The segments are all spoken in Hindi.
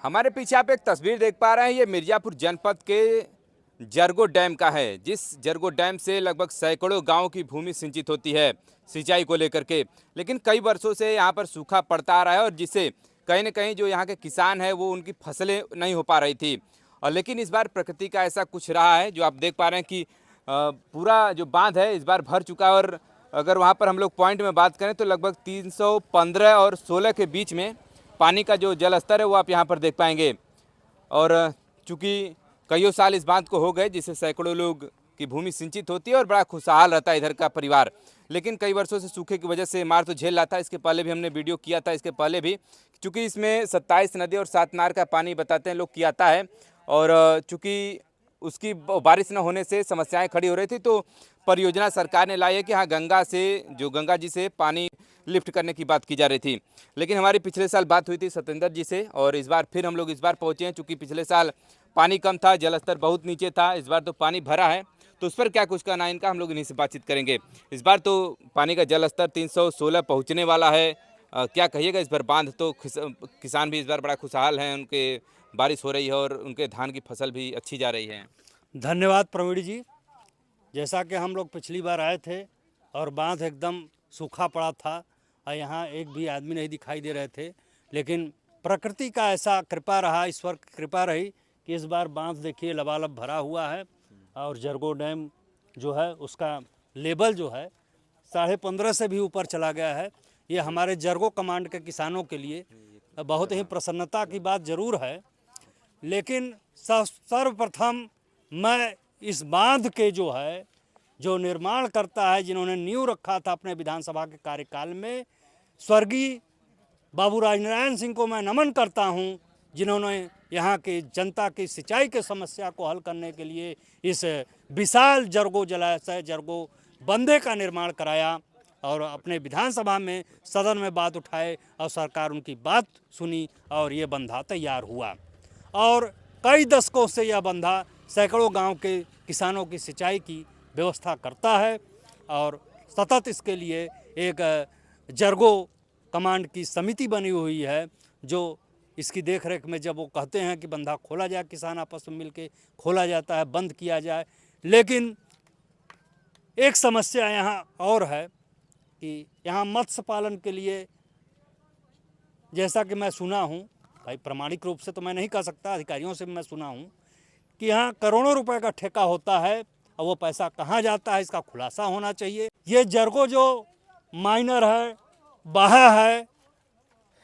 हमारे पीछे आप एक तस्वीर देख पा रहे हैं। ये मिर्जापुर जनपद के जरगो डैम का है, जिस जरगो डैम से लगभग सैकड़ों गांव की भूमि सिंचित होती है सिंचाई को लेकर के। लेकिन कई वर्षों से यहाँ पर सूखा पड़ता आ रहा है और जिससे कहीं न कहीं जो यहाँ के किसान हैं वो उनकी फसलें नहीं हो पा रही थी। और लेकिन इस बार प्रकृति का ऐसा कुछ रहा है जो आप देख पा रहे हैं कि पूरा जो बांध है इस बार भर चुका है। और अगर वहाँ पर हम लोग पॉइंट में बात करें तो लगभग 315 और 16 के बीच में पानी का जो जल स्तर है वो आप यहाँ पर देख पाएंगे। और चूँकि कईयों साल इस बांध को हो गए जिससे सैकड़ों लोग की भूमि सिंचित होती है और बड़ा खुशहाल रहता है इधर का परिवार। लेकिन कई वर्षों से सूखे की वजह से मार तो झेल रहा था। इसके पहले भी हमने वीडियो किया था, इसके पहले भी, चूँकि इसमें 27 नदी और 7 नार का पानी बताते हैं लोग कि आता है। और चूँकि उसकी बारिश न होने से समस्याएं खड़ी हो रही थी, तो परियोजना सरकार ने लाई है कि हाँ गंगा से, जो गंगा जी से पानी लिफ्ट करने की बात की जा रही थी। लेकिन हमारी पिछले साल बात हुई थी सत्येंद्र जी से और इस बार फिर हम लोग इस बार पहुँचे हैं। चूँकि पिछले साल पानी कम था, जल स्तर बहुत नीचे था, इस बार तो पानी भरा है। तो उस पर क्या कुछ कहना है इनका, हम लोग इन्हीं से बातचीत करेंगे। इस बार तो पानी का जल स्तर 316 पहुँचने वाला है। क्या कहिएगा इस बार? बांध तो किसान भी इस बार बड़ा खुशहाल हैं, उनके बारिश हो रही है और उनके धान की फसल भी अच्छी जा रही है। धन्यवाद प्रवीण जी। जैसा कि हम लोग पिछली बार आए थे और बांध एकदम सूखा पड़ा था और यहाँ एक भी आदमी नहीं दिखाई दे रहे थे, लेकिन प्रकृति का ऐसा कृपा रहा, ईश्वर की कृपा रही कि इस बार बांध देखिए लबालब भरा हुआ है। और जरगो डैम जो है उसका लेवल जो है 15.5 से भी ऊपर चला गया है। ये हमारे जरगो कमांड के किसानों के लिए बहुत ही प्रसन्नता की बात ज़रूर है। लेकिन सर्वप्रथम मैं इस बांध के जो निर्माण करता है, जिन्होंने नींव रखा था अपने विधानसभा के कार्यकाल में, स्वर्गीय बाबू राजनारायण सिंह को मैं नमन करता हूं, जिन्होंने यहाँ के जनता की सिंचाई के समस्या को हल करने के लिए इस विशाल जरगो जलाशय, जरगो बंधे का निर्माण कराया और अपने विधानसभा में, सदन में बात उठाए और सरकार उनकी बात सुनी और ये बंधा तैयार हुआ। और कई दशकों से यह बंधा सैकड़ों गांव के किसानों की सिंचाई की व्यवस्था करता है और सतत इसके लिए एक जरगो कमांड की समिति बनी हुई है जो इसकी देखरेख में, जब वो कहते हैं कि बंधा खोला जाए, किसान आपस में मिलके खोला जाता है, बंद किया जाए। लेकिन एक समस्या यहाँ और है कि यहाँ मत्स्य पालन के लिए, जैसा कि मैं सुना हूँ, भाई प्रमाणिक रूप से तो मैं नहीं कह सकता, अधिकारियों से भी मैं सुना हूँ कि यहाँ करोड़ों रुपए का ठेका होता है और वो पैसा कहाँ जाता है, इसका खुलासा होना चाहिए। ये जरगो जो माइनर है, बहा है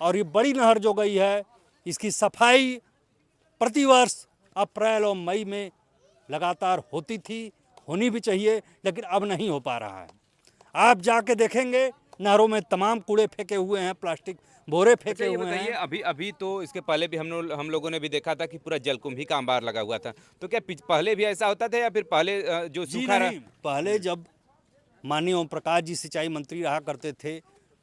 और ये बड़ी नहर जो गई है, इसकी सफाई प्रतिवर्ष अप्रैल और मई में लगातार होती थी, होनी भी चाहिए, लेकिन अब नहीं हो पा रहा है। आप जाके देखेंगे नहरों में तमाम कूड़े फेंके हुए हैं, प्लास्टिक बोरे फेंके हुए हैं। अभी तो इसके पहले भी हम लोगों ने भी देखा था कि पूरा जलकुंभी का अंबार लगा हुआ था। तो क्या पहले भी ऐसा होता था या फिर पहले जो सूखा रहा? पहले जब माननीय ओम प्रकाश जी सिंचाई मंत्री रहा करते थे,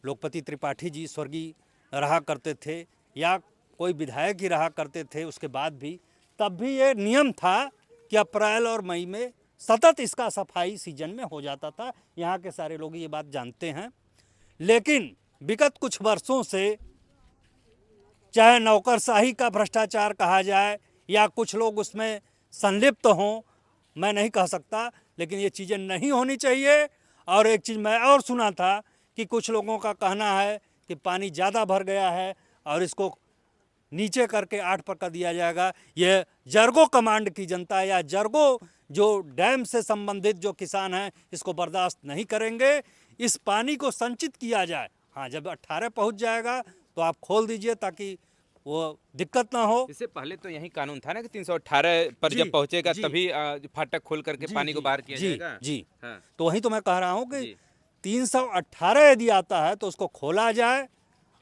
लोकपति त्रिपाठी जी स्वर्गीय रहा करते थे, या कोई विधायक ही रहा करते थे उसके बाद भी, तब भी ये नियम था कि अप्रैल और मई में सतत इसका सफाई सीजन में हो जाता था। यहाँ के सारे लोग ये बात जानते हैं। लेकिन विगत कुछ वर्षों से, चाहे नौकरशाही का भ्रष्टाचार कहा जाए या कुछ लोग उसमें संलिप्त हों, मैं नहीं कह सकता, लेकिन ये चीज़ें नहीं होनी चाहिए। और एक चीज़ मैं और सुना था कि कुछ लोगों का कहना है कि पानी ज़्यादा भर गया है और इसको नीचे करके 8 पर कर दिया जाएगा। यह जरगो कमांड की जनता या जरगो जो डैम से संबंधित जो किसान हैं इसको बर्दाश्त नहीं करेंगे। इस पानी को संचित किया जाए। हाँ, जब 18 पहुंच जाएगा तो आप खोल दीजिए ताकि वो दिक्कत ना हो। इससे पहले तो यही कानून था ना कि 318 पर जब पहुंचेगा तभी फाटक खोल करके पानी को बाहर किया जाएगा। जी हाँ। तो वही तो मैं कह रहा हूँ कि 318 यदि आता है तो उसको खोला जाए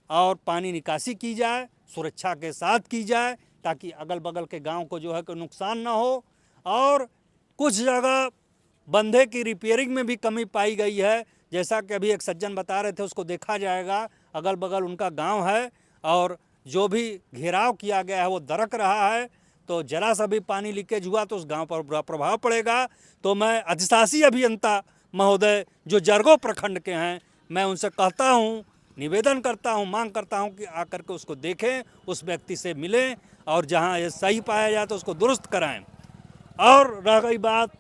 और पानी निकासी की जाए, सुरक्षा के साथ की जाए, ताकि अगल बगल के गांव को जो है कोई नुकसान ना हो। और कुछ जगह बंधे की रिपेयरिंग में भी कमी पाई गई है, जैसा कि अभी एक सज्जन बता रहे थे, उसको देखा जाएगा। अगल बगल उनका गांव है और जो भी घेराव किया गया है वो दरक रहा है, तो जरा सा भी पानी लीकेज हुआ तो उस गांव पर बुरा प्रभाव पड़ेगा। तो मैं अधिशासी अभियंता महोदय जो जरगो प्रखंड के हैं, मैं उनसे कहता हूं निवेदन करता हूं, मांग करता हूं कि आकर के उसको देखें, उस व्यक्ति से मिलें और जहां ये सही पाया जाए तो उसको दुरुस्त कराएं। और रह गई बात,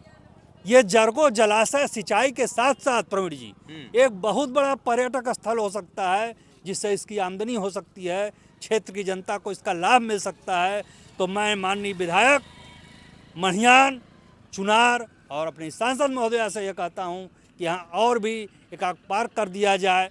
ये जरगो जलाशय सिंचाई के साथ साथ प्रवीण जी एक बहुत बड़ा पर्यटक स्थल हो सकता है, जिससे इसकी आमदनी हो सकती है, क्षेत्र की जनता को इसका लाभ मिल सकता है। तो मैं माननीय विधायक मढ़ियान, चुनार और अपने सांसद महोदया से यह कहता हूं कि यहाँ और भी एक पार्क कर दिया जाए।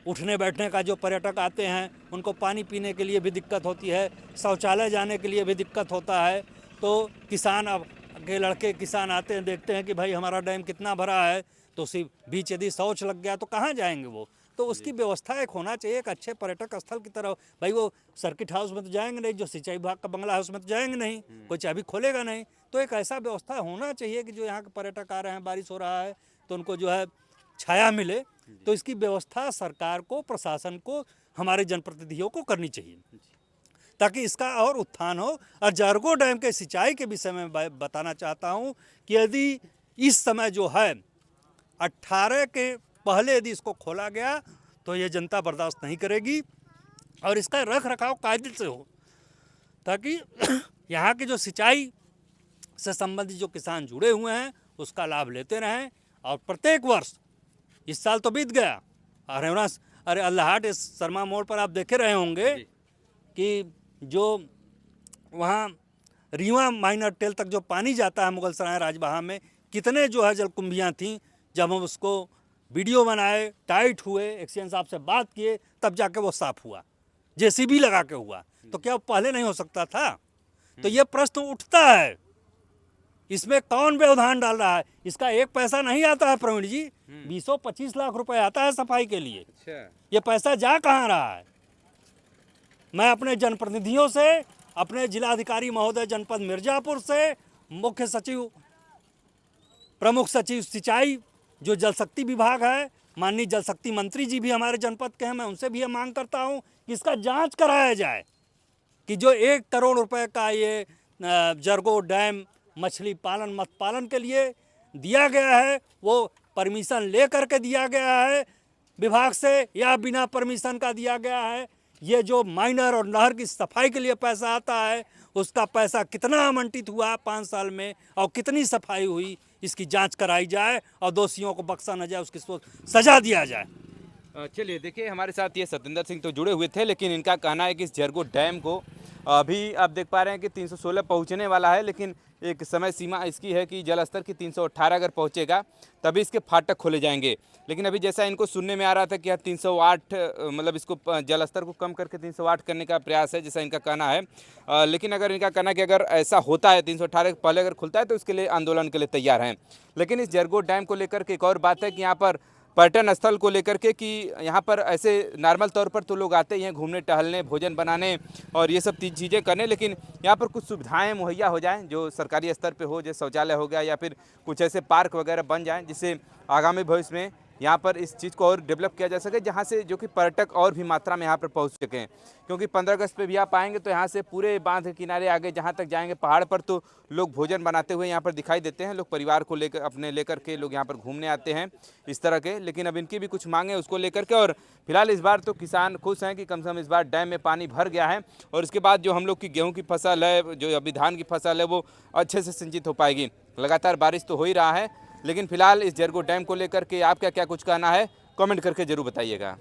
उठने बैठने का जो पर्यटक आते हैं उनको पानी पीने के लिए भी दिक्कत होती है, शौचालय जाने के लिए भी दिक्कत होता है। तो किसान अब के लड़के किसान आते हैं, देखते हैं कि भाई हमारा डैम कितना भरा है, तो उसी बीच यदि शौच लग गया तो कहाँ जाएंगे वो। तो उसकी व्यवस्था एक होना चाहिए, एक अच्छे पर्यटक स्थल की तरह। भाई वो सर्किट हाउस में तो जाएंगे नहीं, जो सिंचाई विभाग का बंगला हाउस में तो जाएंगे नहीं, कोई चाबी खोलेगा नहीं। तो एक ऐसा व्यवस्था होना चाहिए कि जो यहाँ के पर्यटक आ रहे हैं, बारिश हो रहा है तो उनको जो है छाया मिले। तो इसकी व्यवस्था सरकार को, प्रशासन को, हमारे जनप्रतिनिधियों को करनी चाहिए, ताकि इसका और उत्थान हो। और जरगो डैम के सिंचाई के विषय में बताना चाहता हूं कि यदि इस समय जो है 18 के पहले यदि इसको खोला गया तो ये जनता बर्दाश्त नहीं करेगी, और इसका रख रखाव कायदे से हो, ताकि यहाँ की जो सिंचाई से संबंधित जो किसान जुड़े हुए हैं उसका लाभ लेते रहें। और प्रत्येक वर्ष, इस साल तो बीत गया, अरे अल्लाहाट शर्मा मोड़ पर आप देखे रहे होंगे कि जो वहाँ रीवा माइनर टेल तक जो पानी जाता है मुगल सराय राजबहा में, कितने जो है जलकुंभियाँ थीं। जब हम उसको वीडियो बनाए, टाइट हुए, एक्सीडेंट साहब से बात किए, तब जाके वो साफ हुआ, जेसीबी लगा के हुआ। तो क्या पहले नहीं हो सकता था? तो ये प्रश्न उठता है, इसमें कौन व्यवधान डाल रहा है? इसका एक पैसा नहीं आता है प्रवीण जी, 20-25 लाख रुपए आता है सफाई के लिए। ये पैसा जा कहाँ रहा है? मैं अपने जनप्रतिनिधियों से, अपने जिलाधिकारी महोदय जनपद मिर्जापुर से, मुख्य सचिव, प्रमुख सचिव सिंचाई जो जल शक्ति विभाग है, माननीय जल शक्ति मंत्री जी भी हमारे जनपद के हैं, मैं उनसे भी ये मांग करता हूँ कि इसका जांच कराया जाए कि जो 1 करोड़ रुपए का ये जरगो डैम मछली पालन, मत्स्य पालन के लिए दिया गया है, वो परमिशन ले करके दिया गया है विभाग से या बिना परमिशन का दिया गया है। ये जो माइनर और नहर की सफाई के लिए पैसा आता है, उसका पैसा कितना आवंटित हुआ 5 साल में और कितनी सफाई हुई, इसकी जांच कराई जाए और दोषियों को बख्शा न जाए, उसकी सजा दिया जाए। चलिए, देखिए हमारे साथ ये सतेंद्र सिंह तो जुड़े हुए थे, लेकिन इनका कहना है कि इस जरगो डैम को अभी आप देख पा रहे हैं कि 316 पहुंचने वाला है, लेकिन एक समय सीमा इसकी है कि जलस्तर की 318 अगर पहुंचेगा तभी इसके फाटक खोले जाएंगे। लेकिन अभी जैसा इनको सुनने में आ रहा था कि 308 मतलब इसको जलस्तर को कम करके 308 करने का प्रयास है, जैसा इनका कहना है। लेकिन अगर इनका कहना है कि अगर ऐसा होता है 318 के पहले अगर खुलता है तो इसके लिए आंदोलन के लिए तैयार हैं। लेकिन इस जरगो डैम को लेकर के एक और बात है कि यहाँ पर पर्यटन स्थल को लेकर के कि यहाँ पर ऐसे नॉर्मल तौर पर तो लोग आते ही हैं घूमने, टहलने, भोजन बनाने और ये सब चीज़ें करने, लेकिन यहाँ पर कुछ सुविधाएं मुहैया हो जाएं जो सरकारी स्तर पे हो, जैसे शौचालय हो गया या फिर कुछ ऐसे पार्क वगैरह बन जाएं, जिससे आगामी भविष्य में यहाँ पर इस चीज़ को और डेवलप किया जा सके, जहाँ से जो कि पर्यटक और भी मात्रा में यहाँ पर पहुँच सकें। क्योंकि 15 अगस्त पे भी आप आएंगे तो यहाँ से पूरे बांध के किनारे आगे जहाँ तक जाएंगे पहाड़ पर, तो लोग भोजन बनाते हुए यहाँ पर दिखाई देते हैं। लोग परिवार को लेकर, अपने लेकर के लोग यहाँ पर घूमने आते हैं इस तरह के। लेकिन अब इनकी भी कुछ मांगे उसको लेकर के, और फिलहाल इस बार तो किसान खुश हैं कि कम से कम इस बार डैम में पानी भर गया है और इसके बाद जो हम लोग की गेहूँ की फसल है, जो अभी धान की फसल है, वो अच्छे से सिंचित हो पाएगी। लगातार बारिश तो हो ही रहा है, लेकिन फिलहाल इस जरगो डैम को लेकर के आपका क्या कुछ कहना है, कमेंट करके जरूर बताइएगा।